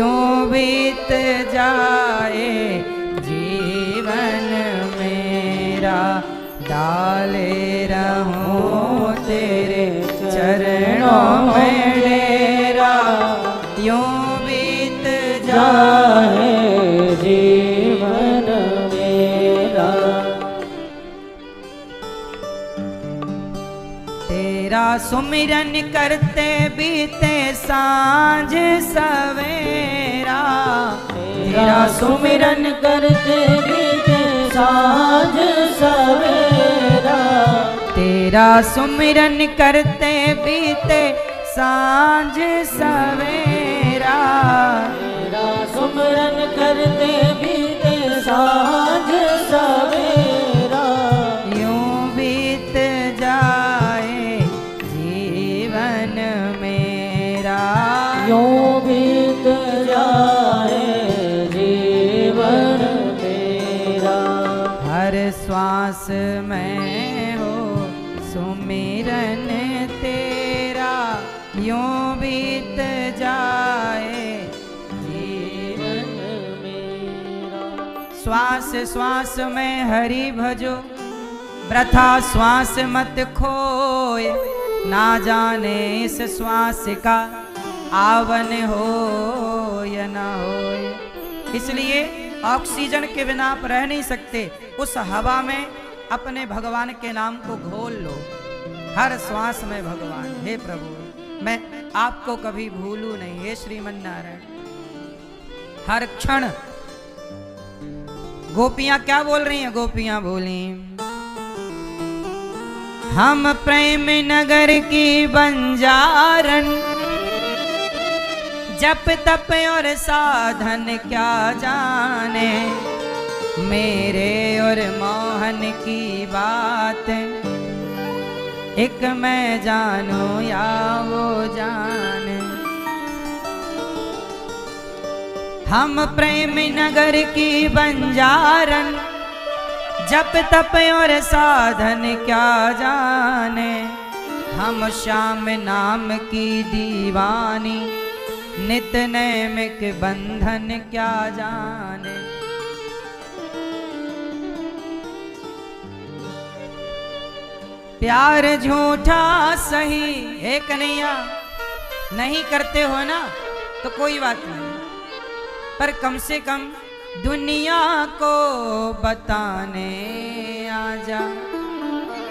यूं बीत जाए जीवन मेरा, डाले रहूं तेरे चरणों में डेरा। यूं बीत जाए जीवन मेरा, तेरा सुमिरन करते बीते सांझ सवेरा। तेरा सुमिरन करते बीते सांझ सवेरा। तेरा सुमिरन करते बीते सांझ सवेरा। तेरा सुमिरन करते बीते सांझ सवेरा। यूं बीत जाए जीवन मेरा, यूं बीत जाए जीवन मेरा। हर श्वास में हो सुमिरन तेरा। यूं बीत जाए जीवन मेरा। श्वास श्वास में हरि भजो, वृथा श्वास मत खोए। ना जाने इस श्वास का आवन हो या ना हो। इसलिए ऑक्सीजन के बिना आप रह नहीं सकते। उस हवा में अपने भगवान के नाम को घोल लो। हर श्वास में भगवान। हे प्रभु, मैं आपको कभी भूलूं नहीं। हे श्रीमन नारायण, हर क्षण। गोपियां क्या बोल रही हैं? गोपियां बोली, हम प्रेम नगर की बंजारन, जप तप और साधन क्या जाने। मेरे और मोहन की बात एक मैं जानू या वो जाने। हम प्रेम नगर की बंजारन, जप तप और साधन क्या जाने। हम श्याम नाम की दीवानी, नित नैमिक बंधन क्या जाने। प्यार झूठा सही है कन्हैया, नहीं करते हो ना तो कोई बात नहीं, पर कम से कम दुनिया को बताने आजा।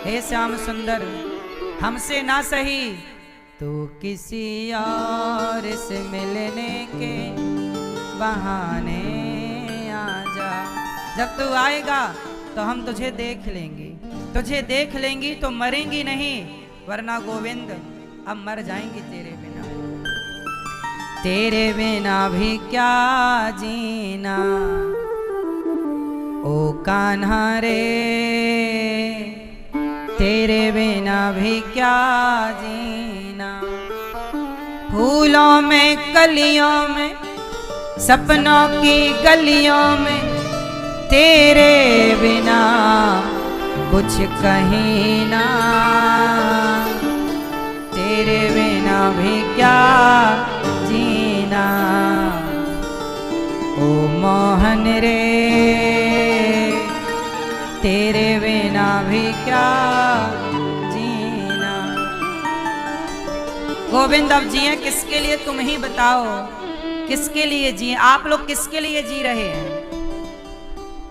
हे श्याम सुंदर, हमसे ना सही तो किसी और से मिलने के बहाने आजा। जब तू आएगा तो हम तुझे देख लेंगे। तुझे देख लेंगी तो मरेंगी नहीं, वरना गोविंद अब मर जाएंगी तेरे बिना। तेरे बिना भी क्या जीना ओ कान्हा रे, तेरे बिना भी क्या जीना। फूलों में कलियों में सपनों की गलियों में, तेरे बिना कुछ कहीं ना। तेरे बिना भी क्या जीना ओ मोहन रे, तेरे बिना भी क्या जीना। गोविंद अब जिए किसके लिए तुम ही बताओ, किसके लिए जिए? आप लोग किसके लिए जी रहे हैं?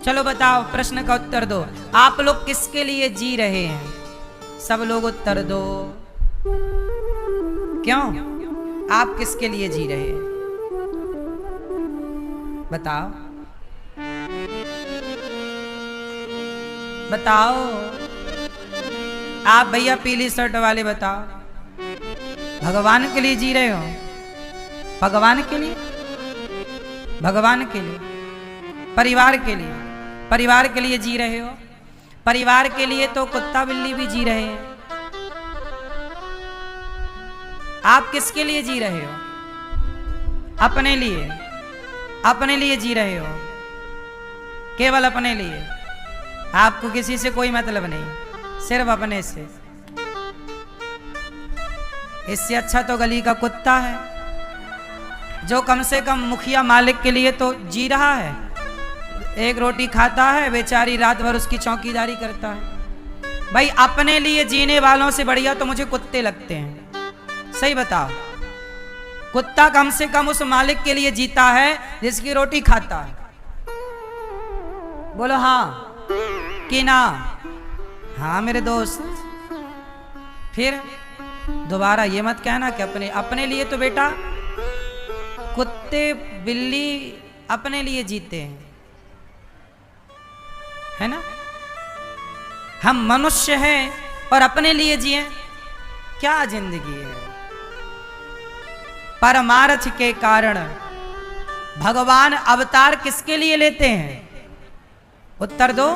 चलो बताओ, प्रश्न का उत्तर दो। आप लोग किसके लिए जी रहे हैं? सब लोग उत्तर दो। क्यों? आप किसके लिए जी रहे हैं? बताओ बताओ। आप भैया पीली शर्ट वाले बताओ, भगवान के लिए जी रहे हो? भगवान के लिए? भगवान के लिए? परिवार के लिए? परिवार के लिए जी रहे हो? परिवार के लिए तो कुत्ता बिल्ली भी जी रहे हैं। आप किसके लिए जी रहे हो? अपने लिए। अपने लिए जी रहे हो, केवल अपने लिए। आपको किसी से कोई मतलब नहीं, सिर्फ अपने से। इससे अच्छा तो गली का कुत्ता है। जो कम से कम मुखिया मालिक के लिए तो जी रहा है, एक रोटी खाता है, बेचारी रात भर उसकी चौकीदारी करता है। भाई अपने लिए जीने वालों से बढ़िया तो मुझे कुत्ते लगते हैं। सही बताओ, कुत्ता कम से कम उस मालिक के लिए जीता है जिसकी रोटी खाता है। बोलो हाँ कि ना? हाँ मेरे दोस्त। फिर दोबारा ये मत कहना कि अपने लिए तो बेटा कुत्ते बिल्ली अपने लिए जीते हैं, है ना? हम मनुष्य हैं और अपने लिए जिए, क्या जिंदगी है? परमार्थ के कारण भगवान अवतार किसके लिए लेते हैं? उत्तर दो,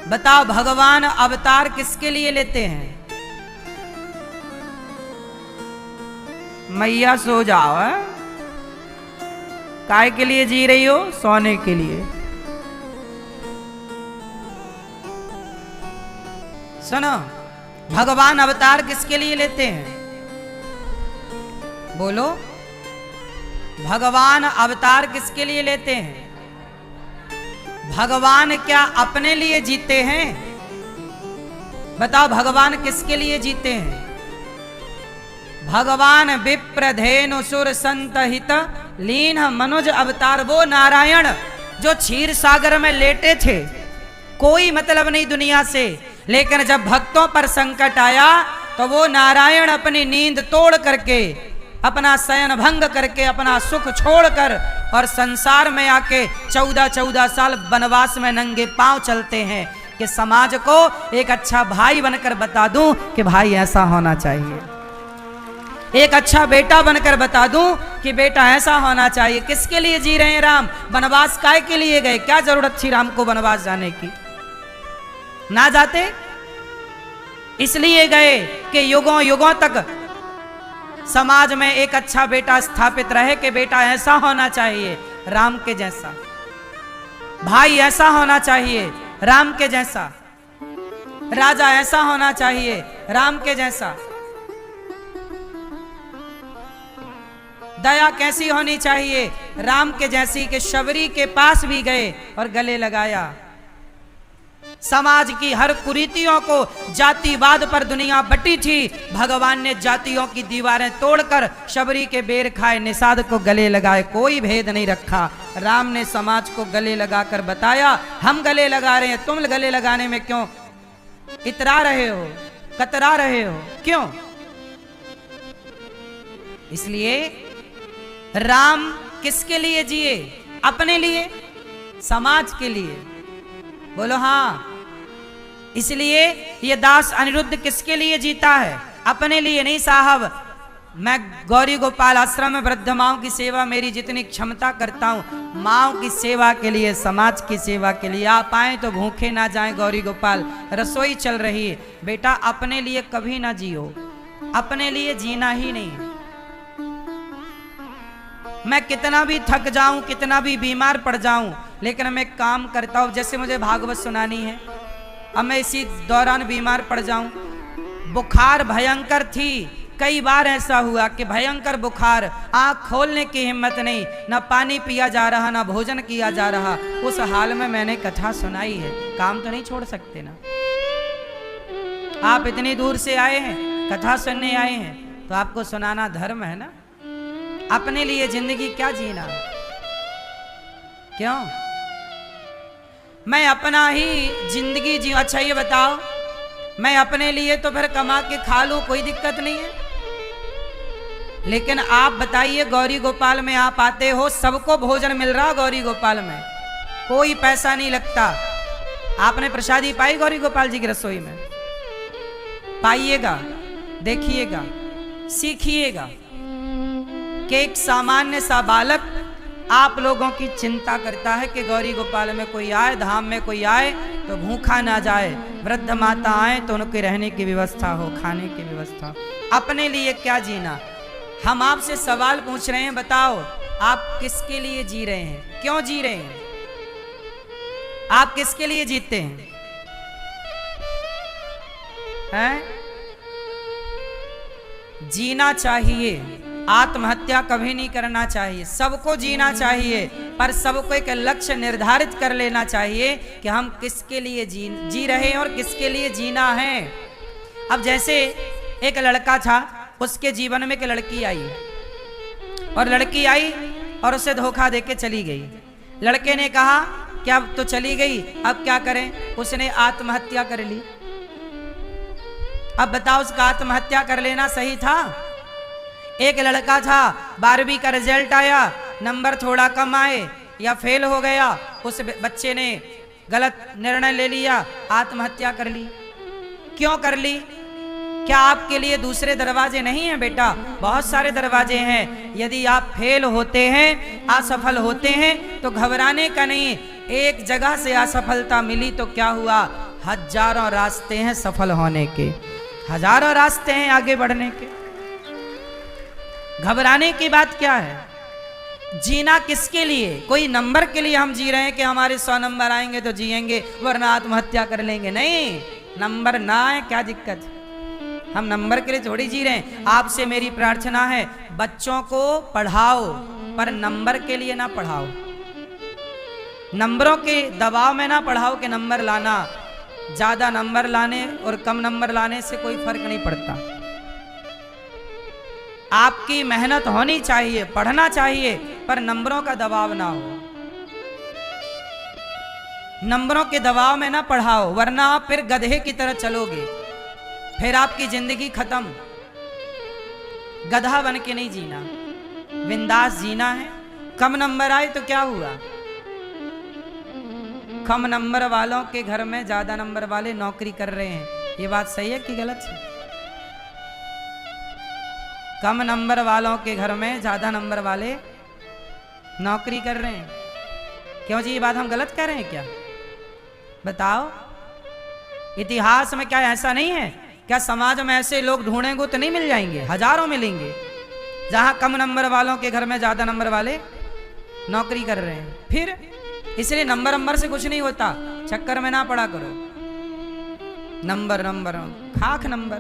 बताओ भगवान अवतार किसके लिए लेते हैं? मैया सो जाओ, है? काय के लिए जी रही हो? सोने के लिए। सुनो, भगवान अवतार किसके लिए लेते हैं? बोलो, भगवान अवतार किसके लिए लेते हैं? भगवान क्या अपने लिए जीते हैं? बताओ भगवान किसके लिए जीते हैं? भगवान विप्रधेनु सुर संत हित लीन मनुज अवतार, वो नारायण जो क्षीर सागर में लेटे थे, कोई मतलब नहीं दुनिया से, लेकिन जब भक्तों पर संकट आया तो वो नारायण अपनी नींद तोड़ करके, अपना शयन भंग करके, अपना सुख छोड़कर और संसार में आके 14-14 साल वनवास में नंगे पांव चलते हैं कि समाज को एक अच्छा भाई बनकर बता दूं कि भाई ऐसा होना चाहिए, एक अच्छा बेटा बनकर बता दूं कि बेटा ऐसा होना चाहिए। किसके लिए जी रहे हैं राम? वनवास काय के लिए गए? क्या जरूरत थी राम को वनवास जाने की? ना जाते? इसलिए गए कि युगों युगों तक समाज में एक अच्छा बेटा स्थापित रहे कि बेटा ऐसा होना चाहिए राम के जैसा, भाई ऐसा होना चाहिए राम के जैसा, राजा ऐसा होना चाहिए राम के जैसा, दया कैसी होनी चाहिए राम के जैसी, कि शबरी के पास भी गए और गले लगाया। समाज की हर कुरीतियों को, जातिवाद पर दुनिया बटी थी, भगवान ने जातियों की दीवारें तोड़कर शबरी के बेर खाए, निषाद को गले लगाए, कोई भेद नहीं रखा। राम ने समाज को गले लगाकर बताया, हम गले लगा रहे हैं, तुम गले लगाने में क्यों इतरा रहे हो, कतरा रहे हो, क्यों? इसलिए राम किसके लिए जिए? अपने लिए, समाज के लिए। बोलो हाँ। इसलिए ये दास अनिरुद्ध किसके लिए जीता है? अपने लिए नहीं साहब। मैं गौरी गोपाल आश्रम में वृद्ध माओं की सेवा मेरी जितनी क्षमता करता हूँ, माओं की सेवा के लिए, समाज की सेवा के लिए। आप आए तो भूखे ना जाएं गौरी गोपाल, रसोई चल रही है। बेटा अपने लिए कभी ना जियो, अपने लिए जीना ही नहीं। मैं कितना भी थक जाऊं, कितना भी बीमार पड़ जाऊं, लेकिन मैं काम करता हूं। जैसे मुझे भागवत सुनानी है, अब मैं इसी दौरान बीमार पड़ जाऊं, बुखार भयंकर थी, कई बार ऐसा हुआ कि भयंकर बुखार, आंख खोलने की हिम्मत नहीं, ना पानी पिया जा रहा, ना भोजन किया जा रहा। उस हाल में मैंने कथा सुनाई है। काम तो नहीं छोड़ सकते ना, आप इतनी दूर से आए हैं, कथा सुनने आए हैं, तो आपको सुनाना धर्म है ना। अपने लिए जिंदगी क्या जीना, क्यों? मैं अपना ही जिंदगी जी। अच्छा ये बताओ, मैं अपने लिए तो फिर कमा के खा लूं, कोई दिक्कत नहीं है, लेकिन आप बताइए गौरी गोपाल में आप आते हो, सबको भोजन मिल रहा गौरी गोपाल में, कोई पैसा नहीं लगता। आपने प्रसादी पाई गौरी गोपाल जी की रसोई में? पाइएगा, देखिएगा, सीखिएगा कि एक सामान्य सा बालक आप लोगों की चिंता करता है कि गौरी गोपाल में कोई आए, धाम में कोई आए तो भूखा ना जाए, वृद्ध माता आए तो उनके रहने की व्यवस्था हो, खाने की व्यवस्था। अपने लिए क्या जीना? हम आपसे सवाल पूछ रहे हैं, बताओ आप किसके लिए जी रहे हैं, क्यों जी रहे हैं? आप किसके लिए जीते हैं? हैं? जीना चाहिए, आत्महत्या कभी नहीं करना चाहिए, सबको जीना चाहिए, पर सबको एक लक्ष्य निर्धारित कर लेना चाहिए कि हम किसके लिए जी रहे हैं और किसके लिए जीना है। अब जैसे एक लड़का था, उसके जीवन में एक लड़की आई, और लड़की आई और उसे धोखा देके चली गई। लड़के ने कहा कि अब तो चली गई, अब क्या करें? उसने आत्महत्या कर ली। अब बताओ, उसका आत्महत्या कर लेना सही था? एक लड़का था, 12वीं का रिजल्ट आया, नंबर थोड़ा कम आए या फेल हो गया, उस बच्चे ने गलत निर्णय ले लिया, आत्महत्या कर ली। क्यों कर ली? क्या आपके लिए दूसरे दरवाजे नहीं हैं? बेटा, बहुत सारे दरवाजे हैं। यदि आप फेल होते हैं, असफल होते हैं, तो घबराने का नहीं। एक जगह से असफलता मिली तो क्या हुआ? हजारों रास्ते हैं सफल होने के, हजारों रास्ते हैं आगे बढ़ने के। घबराने की बात क्या है? जीना किसके लिए? कोई नंबर के लिए हम जी रहे हैं कि हमारे 100 नंबर आएंगे तो जिएंगे, वरना आत्महत्या कर लेंगे? नहीं, नंबर ना आए क्या दिक्कत? हम नंबर के लिए थोड़ी जी रहे हैं। आपसे मेरी प्रार्थना है, बच्चों को पढ़ाओ, पर नंबर के लिए ना पढ़ाओ, नंबरों के दबाव में ना पढ़ाओ कि नंबर लाना। ज्यादा नंबर लाने और कम नंबर लाने से कोई फर्क नहीं पड़ता। आपकी मेहनत होनी चाहिए, पढ़ना चाहिए, पर नंबरों का दबाव ना हो। नंबरों के दबाव में ना पढ़ाओ, वरना आप फिर गधे की तरह चलोगे, फिर आपकी जिंदगी खत्म। गधा बन के नहीं जीना, बिंदास जीना है। कम नंबर आए तो क्या हुआ? कम नंबर वालों के घर में ज्यादा नंबर वाले नौकरी कर रहे हैं। ये बात सही है कि गलत है? कम नंबर वालों के घर में ज्यादा नंबर वाले नौकरी कर रहे हैं। क्यों जी, ये बात हम गलत कह रहे हैं क्या? बताओ, इतिहास में क्या ऐसा नहीं है? क्या समाज में ऐसे लोग ढूंढेंगे तो नहीं मिल जाएंगे? हजारों मिलेंगे, जहां कम नंबर वालों के घर में ज्यादा नंबर वाले नौकरी कर रहे हैं। फिर इसलिए नंबर से कुछ नहीं होता, चक्कर में ना पड़ा करो। नंबर खाक नंबर।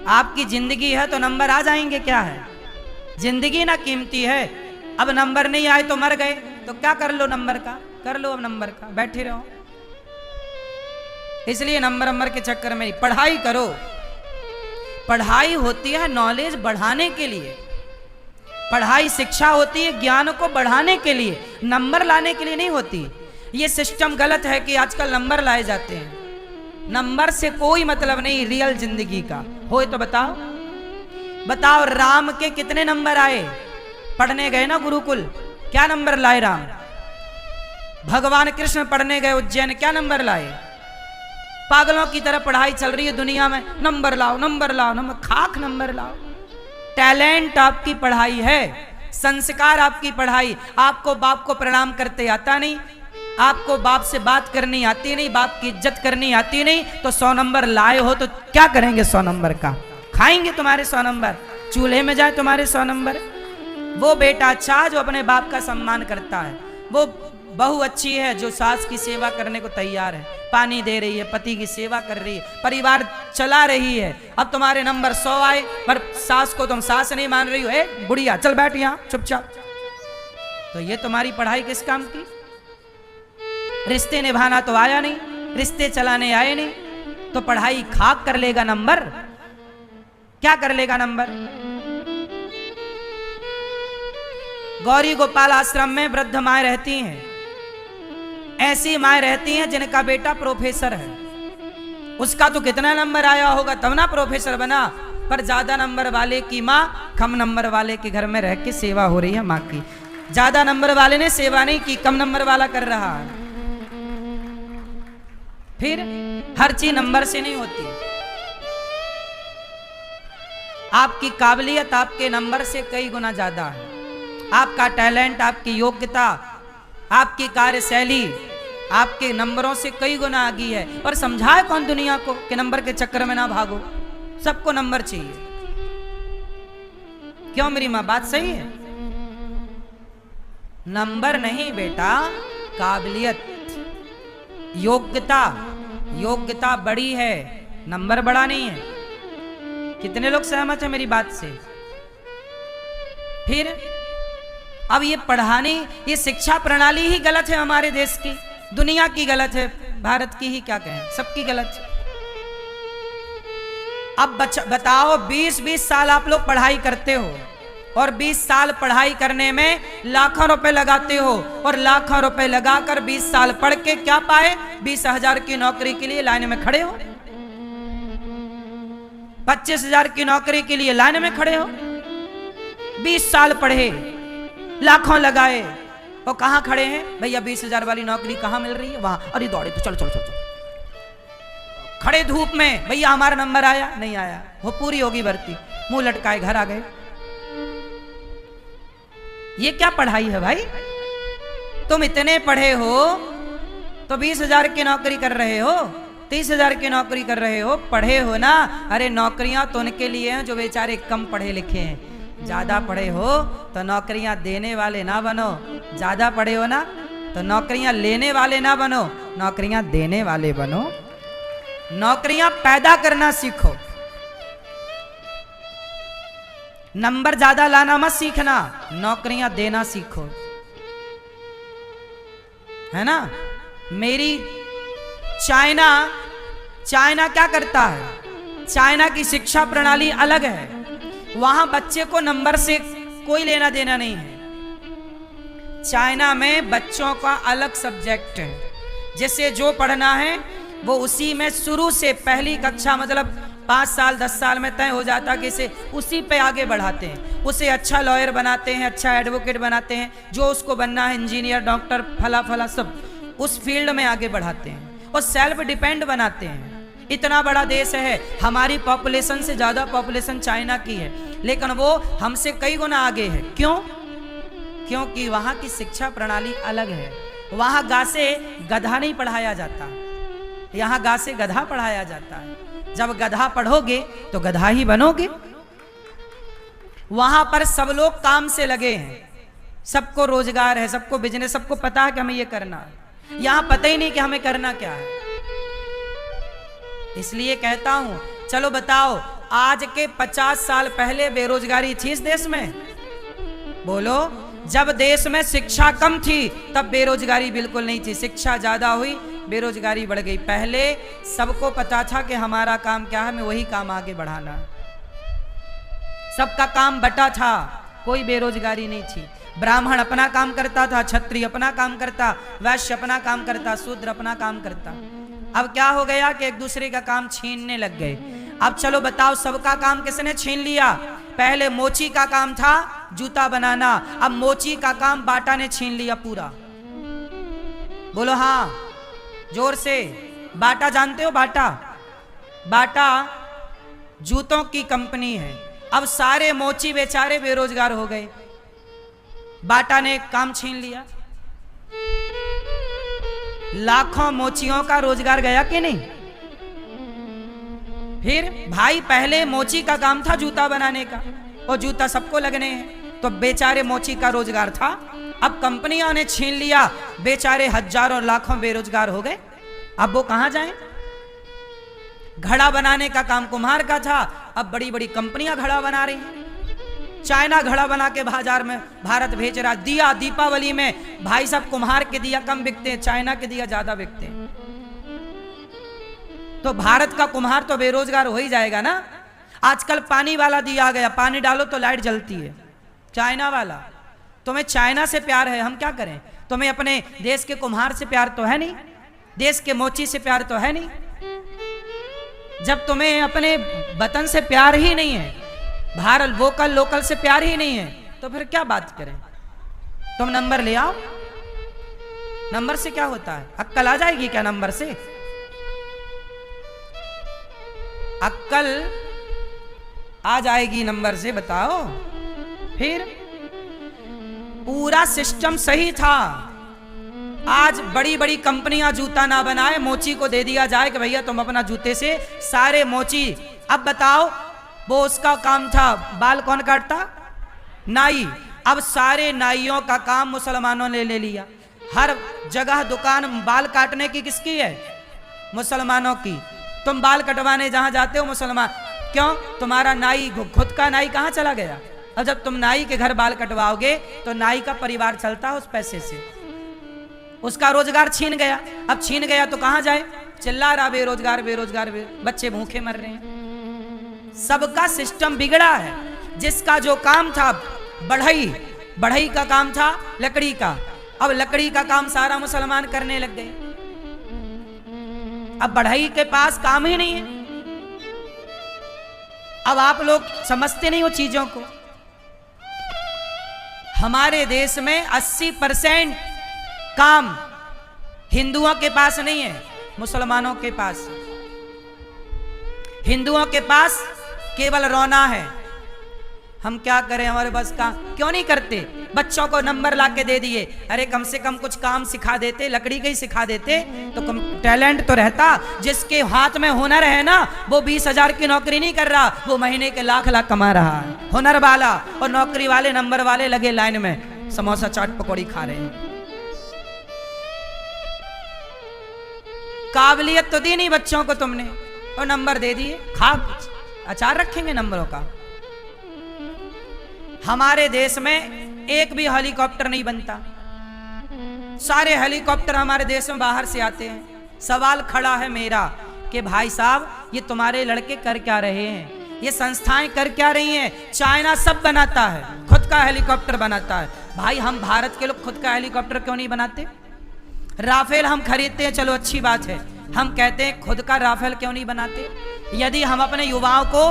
आपकी जिंदगी है तो नंबर आ जाएंगे, क्या है? जिंदगी ना कीमती है। अब नंबर नहीं आए तो मर गए, तो क्या कर लो नंबर का? कर लो अब नंबर का, बैठे रहो। इसलिए नंबर के चक्कर में नहीं, पढ़ाई करो। पढ़ाई होती है नॉलेज बढ़ाने के लिए, पढ़ाई शिक्षा होती है ज्ञान को बढ़ाने के लिए, नंबर लाने के लिए नहीं होती। ये सिस्टम गलत है कि आजकल नंबर लाए जाते हैं। नंबर से कोई मतलब नहीं रियल जिंदगी का। हो तो बताओ, बताओ राम के कितने नंबर आए? पढ़ने गए ना गुरुकुल, क्या नंबर लाए राम? भगवान कृष्ण पढ़ने गए उज्जैन, क्या नंबर लाए? पागलों की तरह पढ़ाई चल रही है दुनिया में, नंबर लाओ नंबर लाओ नंबर, खाक नंबर लाओ। टैलेंट आपकी पढ़ाई है, संस्कार आपकी पढ़ाई। आपको बाप को प्रणाम करते आता नहीं, आपको बाप से बात करनी आती नहीं, बाप की इज्जत करनी आती नहीं, तो 100 नंबर लाए हो तो क्या करेंगे? 100 नंबर का खाएंगे तुम्हारे 100 नंबर, चूल्हे में जाए तुम्हारे 100 नंबर। वो बेटा अच्छा जो अपने बाप का सम्मान करता है, वो बहू अच्छी है जो सास की सेवा करने को तैयार है, पानी दे रही है, पति की सेवा कर रही है, परिवार चला रही है। अब तुम्हारे नंबर 100 आए, पर सास को तुम सास नहीं मान रही हो। ए बुढ़िया चल बैठ यहाँ चुपचाप, तो ये तुम्हारी पढ़ाई किस काम की? रिश्ते निभाना तो आया नहीं, रिश्ते चलाने आए नहीं, तो पढ़ाई खाक कर लेगा नंबर? क्या कर लेगा नंबर? गौरी गोपाल आश्रम में वृद्ध माएं रहती हैं, ऐसी माएं रहती हैं जिनका बेटा प्रोफेसर है। उसका तो कितना नंबर आया होगा तब ना प्रोफेसर बना, पर ज्यादा नंबर वाले की माँ कम नंबर वाले के घर में रह के सेवा हो रही है माँ की। ज्यादा नंबर वाले ने सेवा नहीं की, कम नंबर वाला कर रहा है। फिर हर चीज नंबर से नहीं होती। आपकी काबिलियत आपके नंबर से कई गुना ज्यादा है। आपका टैलेंट, आपकी योग्यता, आपकी कार्यशैली आपके नंबरों से कई गुना आगी है। और समझाए कौन दुनिया को कि नंबर के चक्कर में ना भागो? सबको नंबर चाहिए। क्यों मेरी मां, बात सही है? नंबर नहीं बेटा, काबिलियत, योग्यता। योग्यता बड़ी है, नंबर बड़ा नहीं है। कितने लोग सहमत हैं मेरी बात से? फिर अब ये पढ़ाने, ये शिक्षा प्रणाली ही गलत है हमारे देश की, दुनिया की गलत है, भारत की ही क्या कहें, सबकी गलत है। अब बताओ 20-20 साल आप लोग पढ़ाई करते हो और 20 साल पढ़ाई करने में लाखों रुपए लगाते हो और लाखों रुपए लगाकर 20 साल पढ़ के क्या पाए? 20,000 की नौकरी के लिए लाइन में खड़े हो, 25,000 की नौकरी के लिए लाइन में खड़े हो। 20 साल पढ़े, लाखों लगाए और कहां खड़े हैं? भैया 20,000 वाली नौकरी कहां मिल रही है? वहां। अरे दौड़े तो चलो चलो चलो चलो। खड़े धूप में, भैया हमारा नंबर आया? नहीं आया, वो पूरी होगी भर्ती, मुंह लटकाए घर आ गए। ये क्या पढ़ाई है भाई? तुम इतने पढ़े हो तो 20,000 की नौकरी कर रहे हो, 30,000 की नौकरी कर रहे हो, पढ़े हो ना। अरे नौकरियां तो उनके लिए हैं जो बेचारे कम पढ़े लिखे हैं, ज्यादा पढ़े हो तो नौकरियां देने वाले ना बनो, ज्यादा पढ़े हो ना तो नौकरियां लेने वाले ना बनो, नौकरियां देने वाले बनो। नौकरियां पैदा करना सीखो, नंबर ज्यादा लाना मत सीखना, नौकरियां देना सीखो, है ना। मेरी चाइना क्या करता है? चाइना की शिक्षा प्रणाली अलग है, वहां बच्चे को नंबर से कोई लेना देना नहीं है। चाइना में बच्चों का अलग सब्जेक्ट है, जैसे जो पढ़ना है वो उसी में शुरू से पहली कक्षा मतलब 5 साल 10 साल में तय हो जाता कि इसे उसी पे आगे बढ़ाते हैं, उसे अच्छा लॉयर बनाते हैं, अच्छा एडवोकेट बनाते हैं, जो उसको बनना है इंजीनियर डॉक्टर फला फला सब उस फील्ड में आगे बढ़ाते हैं और सेल्फ डिपेंड बनाते हैं। इतना बड़ा देश है, हमारी पॉपुलेशन से ज्यादा पॉपुलेशन चाइना की है, लेकिन वो हमसे कई गुना आगे है। क्यों? क्योंकि वहां की शिक्षा प्रणाली अलग है। वहां गा से गधा नहीं पढ़ाया जाता, यहां गा से गधा पढ़ाया जाता है। जब गधा पढ़ोगे तो गधा ही बनोगे। वहां पर सब लोग काम से लगे हैं, सबको रोजगार है, सबको बिजनेस, सबको पता है कि हमें ये करना है। यहां पता ही नहीं कि हमें करना क्या है। इसलिए कहता हूं, चलो बताओ आज के 50 साल पहले बेरोजगारी थी इस देश में? बोलो। जब देश में शिक्षा कम थी तब बेरोजगारी बिल्कुल नहीं थी, शिक्षा ज्यादा हुई बेरोजगारी बढ़ गई। पहले सबको पता था कि हमारा काम क्या है, हमें वही काम आगे बढ़ाना। सबका काम बटा था, कोई बेरोजगारी नहीं थी। ब्राह्मण अपना काम करता था, क्षत्रिय अपना काम करता, वैश्य अपना काम करता, शूद्र अपना काम करता। अब क्या हो गया कि एक दूसरे का काम छीनने लग गए। अब चलो बताओ सबका काम किसने छीन लिया? पहले मोची का काम था जूता बनाना, अब मोची का काम बाटा ने छीन लिया पूरा। बोलो हाँ जोर से। बाटा जानते हो? बाटा जूतों की कंपनी है। अब सारे मोची बेचारे बेरोजगार हो गए, बाटा ने काम छीन लिया। लाखों मोचियों का रोजगार गया कि नहीं? फिर भाई पहले मोची का काम था जूता बनाने का और जूता सबको लगने हैं, तो बेचारे मोची का रोजगार था। अब कंपनियों ने छीन लिया, बेचारे हजारों लाखों बेरोजगार हो गए। अब वो कहां जाएं? घड़ा बनाने का काम कुम्हार का था, अब बड़ी बड़ी कंपनियां घड़ा बना रही हैं। चाइना घड़ा बना के बाजार में भारत भेज रहा। दिया दीपावली में भाई साहब कुम्हार के दिया कम बिकते हैं, चाइना के दिया ज्यादा बिकते हैं। तो भारत का कुम्हार तो बेरोजगार हो ही जाएगा ना। आजकल पानी वाला दिया आ गया, पानी डालो तो लाइट जलती है, चाइना वाला। तुम्हें चाइना से प्यार है, हम क्या करें? तुम्हें अपने देश के कुम्हार से प्यार तो है नहीं, देश के मोची से प्यार तो है नहीं। जब तुम्हें अपने वतन से प्यार ही नहीं है, भारत वोकल लोकल से प्यार ही नहीं है, तो फिर क्या बात करें? तुम नंबर ले आओ। नंबर से क्या होता है? अक्कल आ जाएगी क्या नंबर से? अक्कल आ जाएगी नंबर से, बताओ। फिर पूरा सिस्टम सही था। आज बड़ी बड़ी कंपनियां जूता ना बनाए, मोची को दे दिया जाए कि भैया तुम अपना जूते से सारे मोची। अब बताओ वो उसका काम था, बाल कौन काटता? नाई। अब सारे नाइयों का काम मुसलमानों ने ले लिया। हर जगह दुकान बाल काटने की किसकी है? मुसलमानों की। तुम बाल कटवाने जहां जाते हो मुसलमान, क्यों? तुम्हारा नाई खुद का नाई कहाँ चला गया? अब जब तुम नाई के घर बाल कटवाओगे तो नाई का परिवार चलता है उस पैसे से, उसका रोजगार छीन गया। अब छीन गया तो कहाँ जाए? चिल्ला रहा बेरोजगार बेरोजगार बच्चे भूखे मर रहे हैं। सबका सिस्टम बिगड़ा है। जिसका जो काम था बढ़ई का काम था लकड़ी का, अब लकड़ी का काम सारा मुसलमान करने लग गए। अब बढ़ई के पास काम ही नहीं है। अब आप लोग समझते नहीं हो चीजों को। हमारे देश में 80% काम हिंदुओं के पास नहीं है, मुसलमानों के पास। हिंदुओं के पास केवल रोना है। हम क्या करें, हमारे बस का क्यों नहीं करते? बच्चों को नंबर लाके दे दिए, अरे कम से कम कुछ काम सिखा देते, लकड़ी का ही सिखा देते तो कम टैलेंट तो रहता। जिसके हाथ में हुनर है ना, वो 20,000 की नौकरी नहीं कर रहा, वो महीने के लाख लाख कमा रहा है। हुनर वाला और नौकरी वाले नंबर वाले लगे लाइन में, समोसा चाट पकौड़ी खा रहे हैं। काबिलियत तो दी नहीं बच्चों को तुमने, और नंबर दे दिए, खा अचार रखेंगे नंबरों का। हमारे देश में एक भी हेलीकॉप्टर नहीं बनता। सारे हेलीकॉप्टर हमारे देश में बाहर से आते हैं। सवाल खड़ा है मेरा कि भाई साहब, ये तुम्हारे लड़के कर क्या रहे हैं? ये संस्थाएं कर क्या रही हैं? चाइना सब बनाता है, खुद का हेलीकॉप्टर बनाता है। भाई हम भारत के लोग खुद का हेलीकॉप्टर क्यों नहीं बनाते? राफेल हम खरीदते हैं, चलो अच्छी बात है, हम कहते हैं खुद का राफेल क्यों नहीं बनाते? यदि हम अपने युवाओं को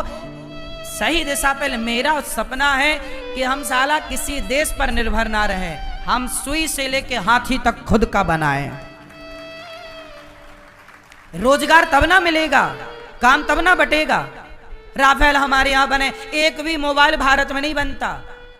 सही दिशा पे, मेरा सपना है कि हम साला किसी देश पर निर्भर ना रहे, हम सुई से लेके हाथी तक खुद का बनाएं। रोजगार तब ना मिलेगा, काम तब ना बटेगा। राफेल हमारे यहां बने, एक भी मोबाइल भारत में नहीं बनता।